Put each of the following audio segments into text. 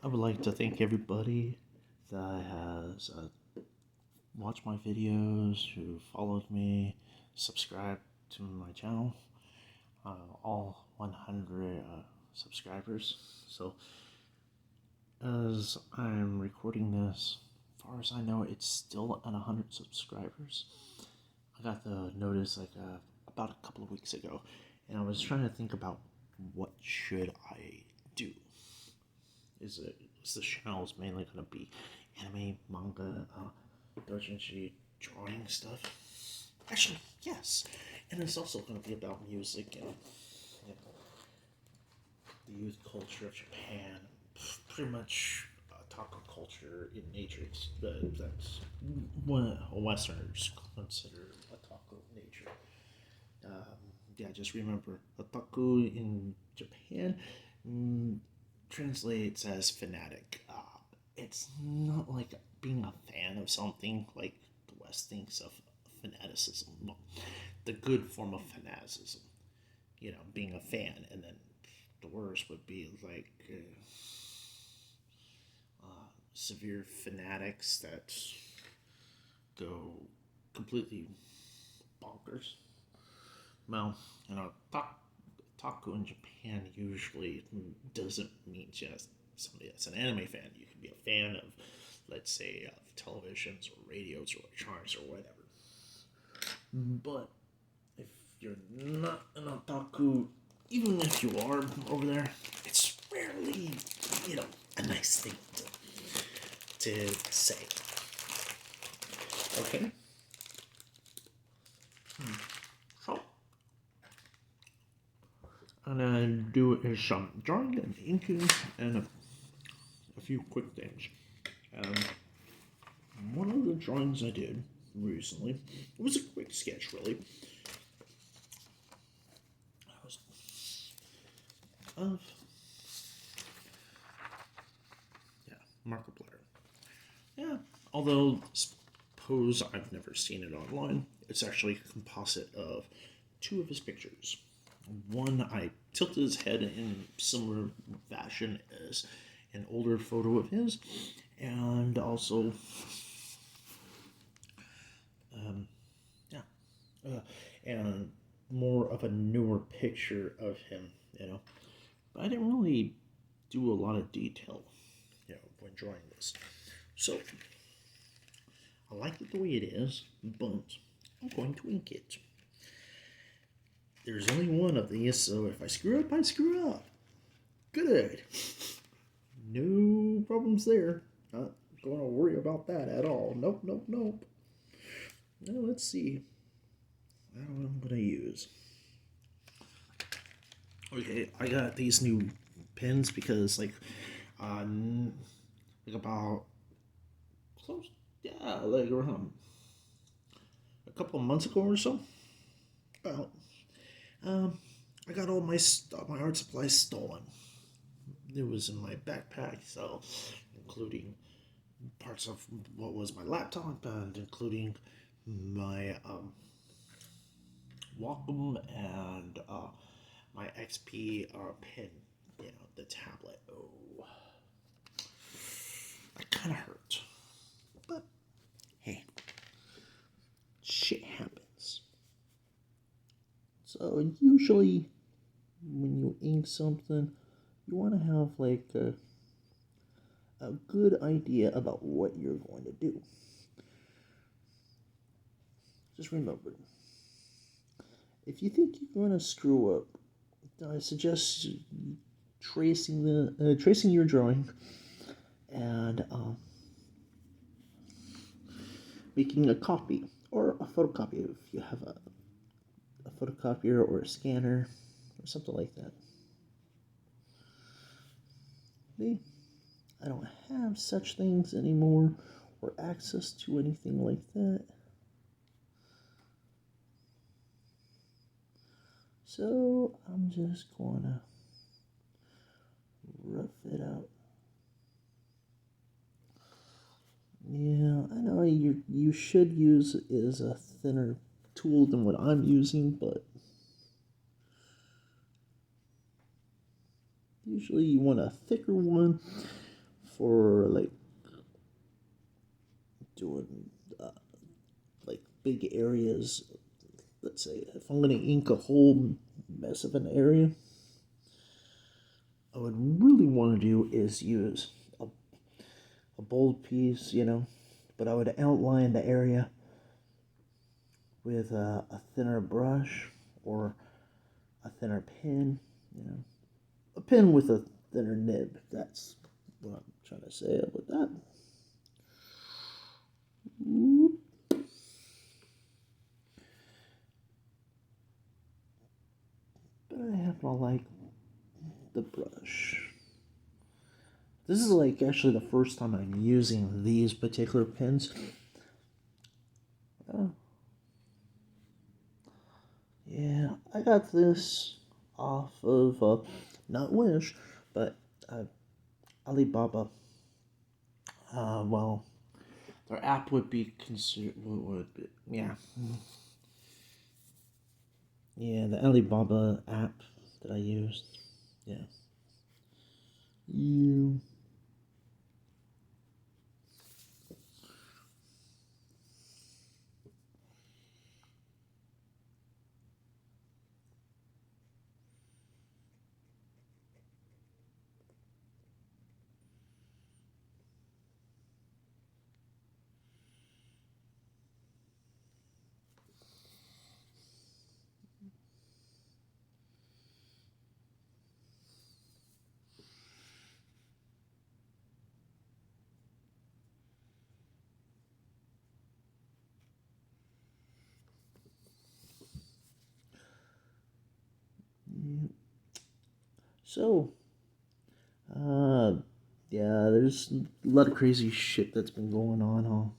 I would like to thank everybody that has watched my videos, who followed me, subscribed to my channel, all 100 subscribers. So, as I'm recording this, as far as I know, it's still at 100 subscribers. I got the notice about a couple of weeks ago, and I was trying to think about what should I do. Is the channel is mainly going to be anime, manga, doujinshi, drawing stuff? Actually, yes. And it's also going to be about music and the youth culture of Japan. Pretty much otaku culture in nature. That's what Westerners consider otaku nature. Yeah, just remember, otaku in Japan translates as fanatic. It's not like being a fan of something like the West thinks of fanaticism. Well, the good form of fanaticism, being a fan, and then the worst would be like severe fanatics that go completely bonkers. Well, taco in Japan usually doesn't mean just somebody that's an anime fan. You can be a fan of, let's say, televisions or radios or electronics or whatever. But if you're not an otaku, even if you are over there, it's rarely, a nice thing to say. Okay? So, I'm gonna do is some drawing and inking and a few quick things. One of the drawings I did recently, it was a quick sketch, really. Markiplier. Yeah, although suppose I've never seen it online. It's actually a composite of two of his pictures. One, I tilted his head in similar fashion as an older photo of his, and also, and more of a newer picture of him, But I didn't really do a lot of detail, when drawing this. So, I like it the way it is, but I'm going to ink it. There's only one of these, so if I screw up, I screw up. Good. No problems there. Not going to worry about that at all. Nope. Now, let's see what I'm going to use. Okay, I got these new pens because, about close, around a couple of months ago or so. About, I got all my art supplies stolen. It was in my backpack, so including parts of what was my laptop and including my Wacom and my XP pen, the tablet. Oh, that kind of hurt. But hey, shit happens. So usually when you ink something, you want to have a good idea about what you're going to do. Just remember, if you think you're going to screw up, I suggest tracing your drawing and making a copy or a photocopy if you have a photocopier or a scanner or something like that. See, I don't have such things anymore or access to anything like that. So I'm just gonna rough it out. Yeah, I know you should use it as a thinner tool than what I'm using, but usually you want a thicker one for like doing like big areas. Let's say if I'm gonna ink a whole mess of an area, I would really want to do is use a bold piece, but I would outline the area with a thinner brush or a thinner pen, a pen with a thinner nib. That's what I'm trying to say with that. But I happen to like the brush. This is like actually the first time I'm using these particular pens. Yeah, I got this off of, not Wish, but Alibaba. Well, their app would be considered, yeah. Yeah, the Alibaba app that I used. Yeah. You. So, yeah, there's a lot of crazy shit that's been going on,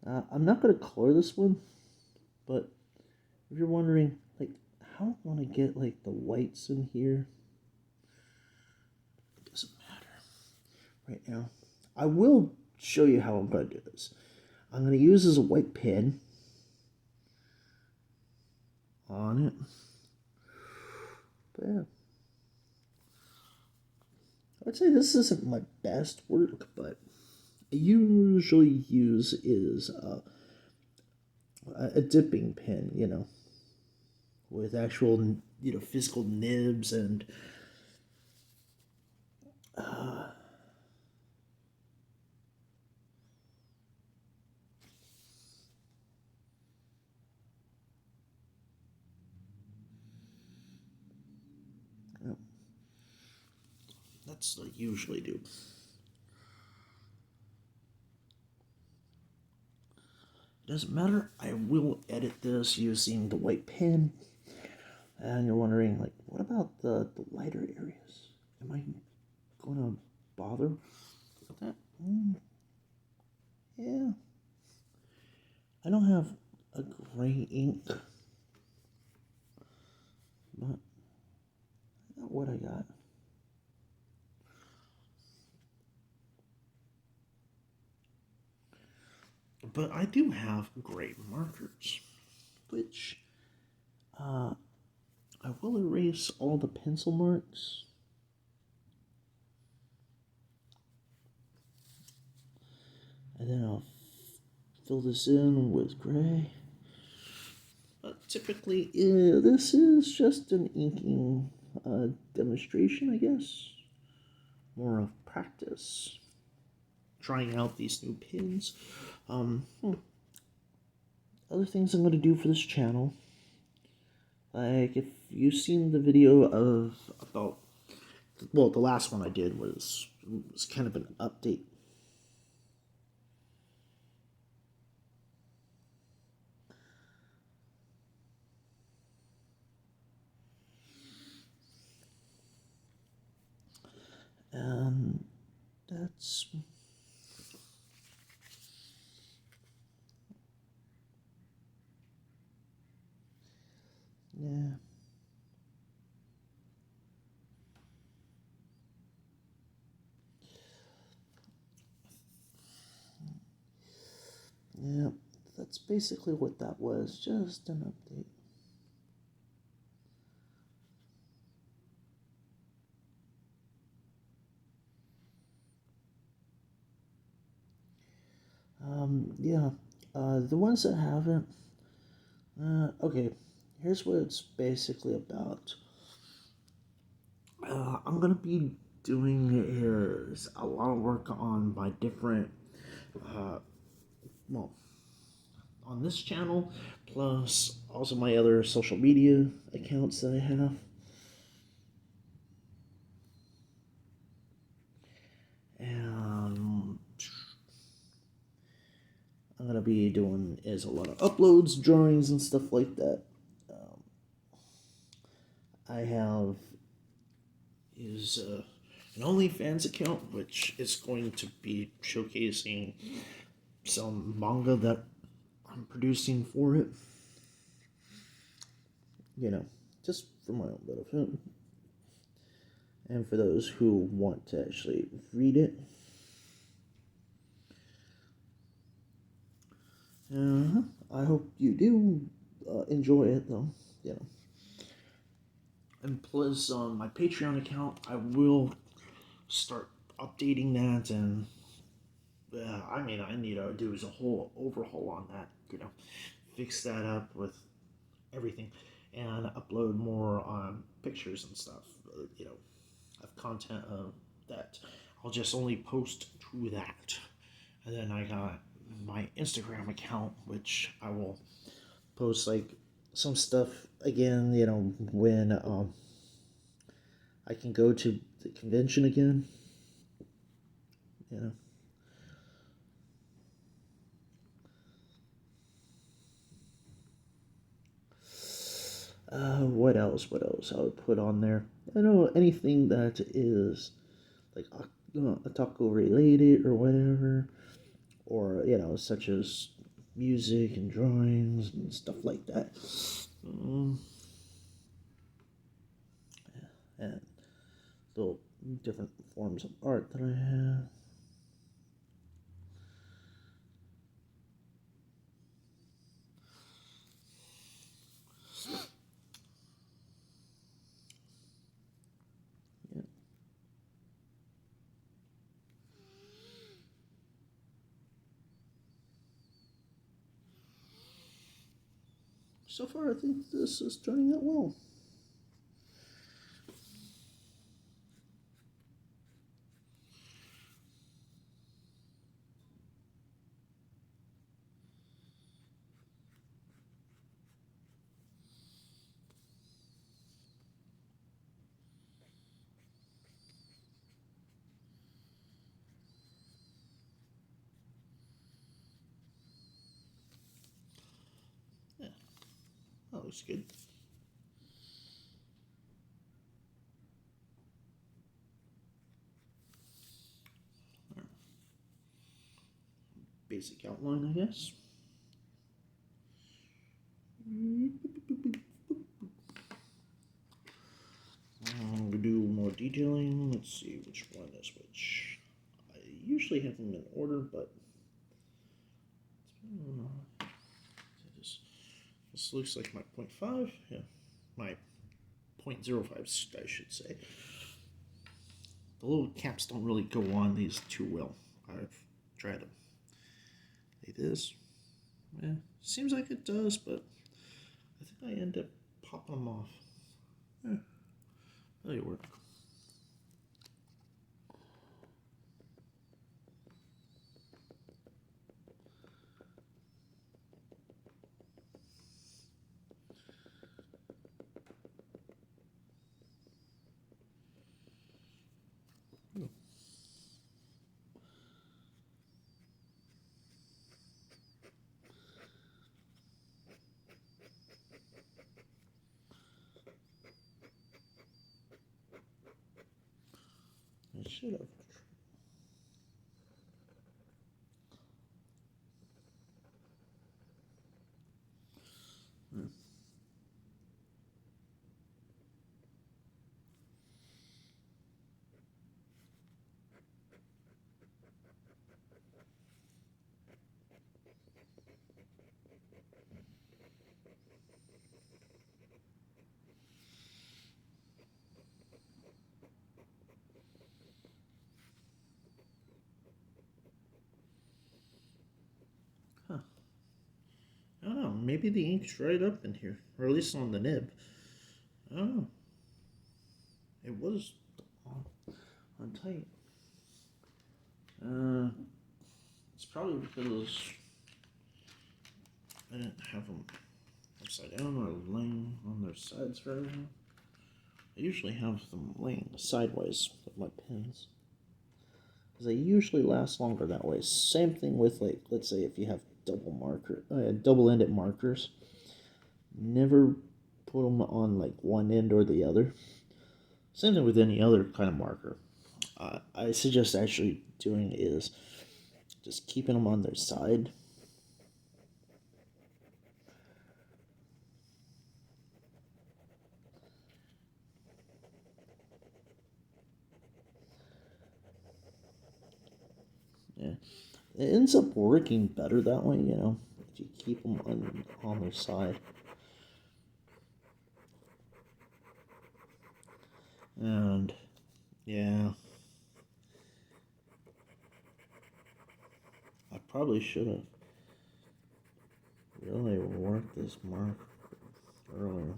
huh? I'm not gonna color this one, but if you're wondering, like, how I want to get, like, the whites in here, it doesn't matter right now. I will show you how I'm gonna do this. I'm gonna use this white pen on it. But yeah. I'd say this isn't my best work, but I usually use is a dipping pen, with actual, physical nibs and that's what I usually do. Doesn't matter. I will edit this using the white pen. And you're wondering, like, what about the lighter areas? Am I going to bother with that? Yeah. I don't have a gray ink, but I got what I got. But I do have gray markers, which I will erase all the pencil marks. And then I'll fill this in with gray. Typically, this is just an inking demonstration, I guess. More of practice. Trying out these new pens. Other things I'm going to do for this channel. Like, if you've seen the video about, well, the last one I did was kind of an update. And that's... yeah. Yeah, that's basically what that was, just an update. Yeah. The ones that haven't. Okay. Here's what it's basically about. I'm gonna be doing here's a lot of work on my different, uh, well, on this channel, plus also my other social media accounts that I have. And I'm gonna be doing is a lot of uploads, drawings, and stuff like that. I have is an OnlyFans account, which is going to be showcasing some manga that I'm producing for it. You know, just for my own benefit. And for those who want to actually read it. I hope you do enjoy it, though. You know. And plus, on my Patreon account, I will start updating that, and I mean, I need to do a whole overhaul on that. You know, fix that up with everything, and upload more pictures and stuff. You know, of content that I'll just only post to that, and then I got my Instagram account, which I will post like some stuff again. You know, when I can go to the convention again. You know. What else? What else I would put on there? I know anything that is like otaku related or whatever, or you know, such as music and drawings and stuff like that. And little different forms of art that I have. Yeah. So far, I think this is turning out well. Yeah, that looks good. Basic outline, I guess. I'm gonna do more detailing. Let's see which one is which. I usually have them in order, but this looks like my 0.5. Yeah, my 0.05, I should say. The little caps don't really go on these too well. I've tried them. Like this. Yeah, seems like it does, but I think I end up popping them off. Yeah, they work. I should have. maybe the ink's dried up in here, or at least on the nib. I don't know. It was on tight. It's probably because I didn't have them upside down or laying on their sides very well. I usually have them laying sideways with my pins, because they usually last longer that way. Same thing with, like, let's say if you have double-ended markers, never put them on like one end or the other. Same thing with any other kind of marker. I suggest actually doing is just keeping them on their side. Yeah, it ends up working better that way, you know, if you keep them on their side. And yeah, I probably should have really worked this mark earlier.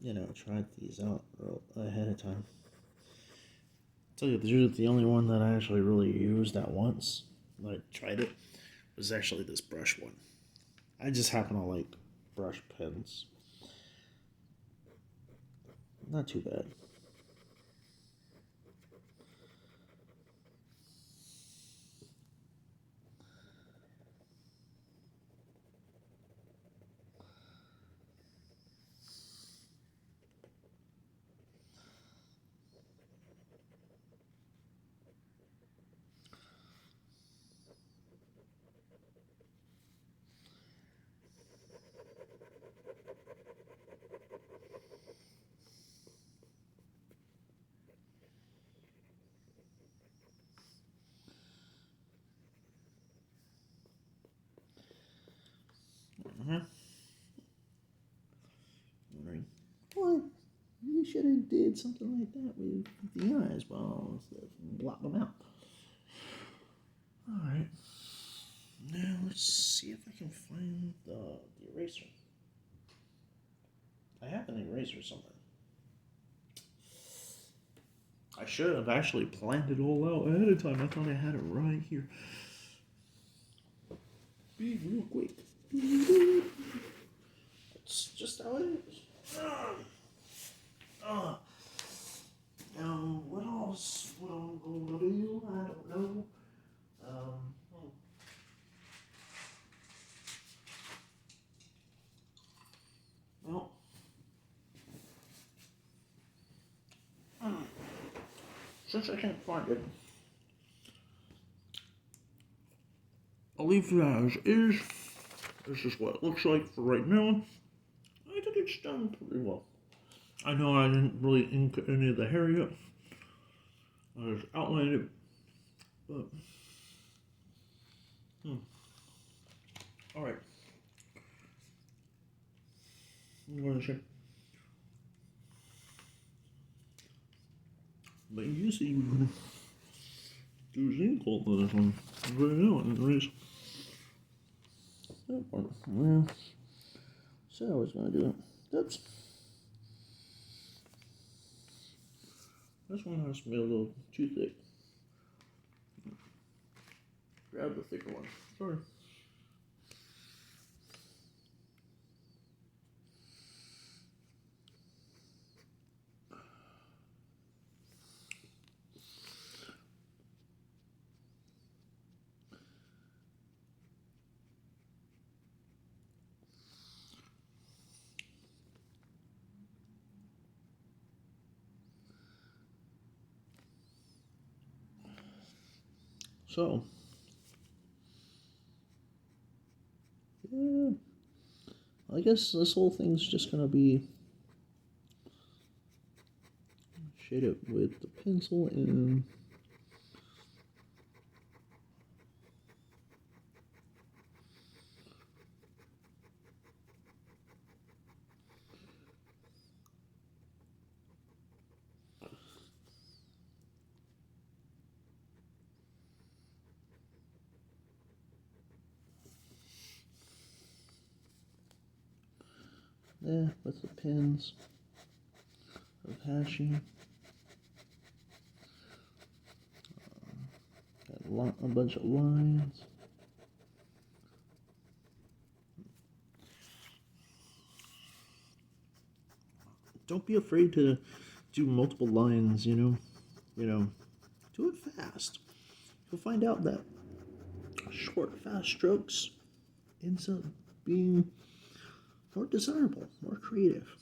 You know, tried these out ahead of time. Tell you the truth, the only one that I actually really used at once, I tried it, was actually this brush one. I just happen to like brush pens. Not too bad. Wondering, what? You should have did something like that with the eyes, well, instead of block them out. Alright. Now let's see if I can find the eraser. I have an eraser somewhere. I should have actually planned it all out ahead of time. I thought I had it right here. Be real quick. It's just how it is. Now, what else? What I'm gonna do? I don't know. Well, since I can't find it, I'll leave it as is. This is what it looks like for right now. I think it's done pretty well. I know I didn't really ink any of the hair yet. I just outlined it, but all right. I'm going to check. But usually we're going to do ink all for this one right now and erase that part. Well, said I was going to do it. Oops. This one has to be a little too thick. Grab the thicker one. Sorry. So, yeah, I guess this whole thing's just gonna be shaded with the pencil and with the pins of hashing. Got a bunch of lines. Don't be afraid to do multiple lines, do it fast. You'll find out that short, fast strokes ends up being more desirable, more creative.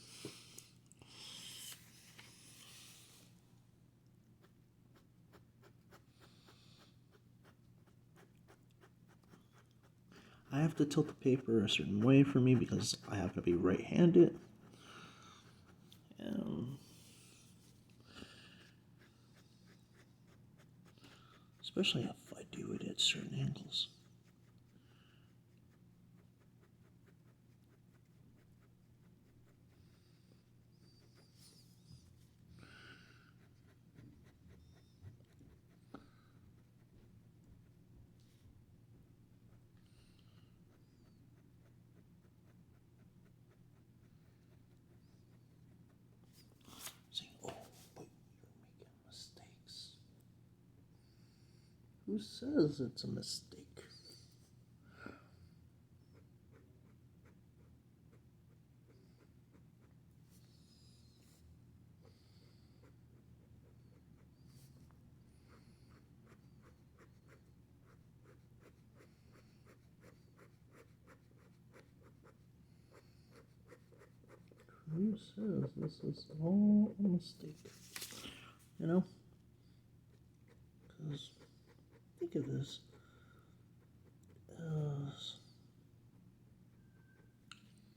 I have to tilt the paper a certain way for me because I happen to be right-handed. Especially if I do it at certain angles. Saying, oh, but you're making mistakes. Who says it's a mistake? Who says this is all a mistake? Because think of this.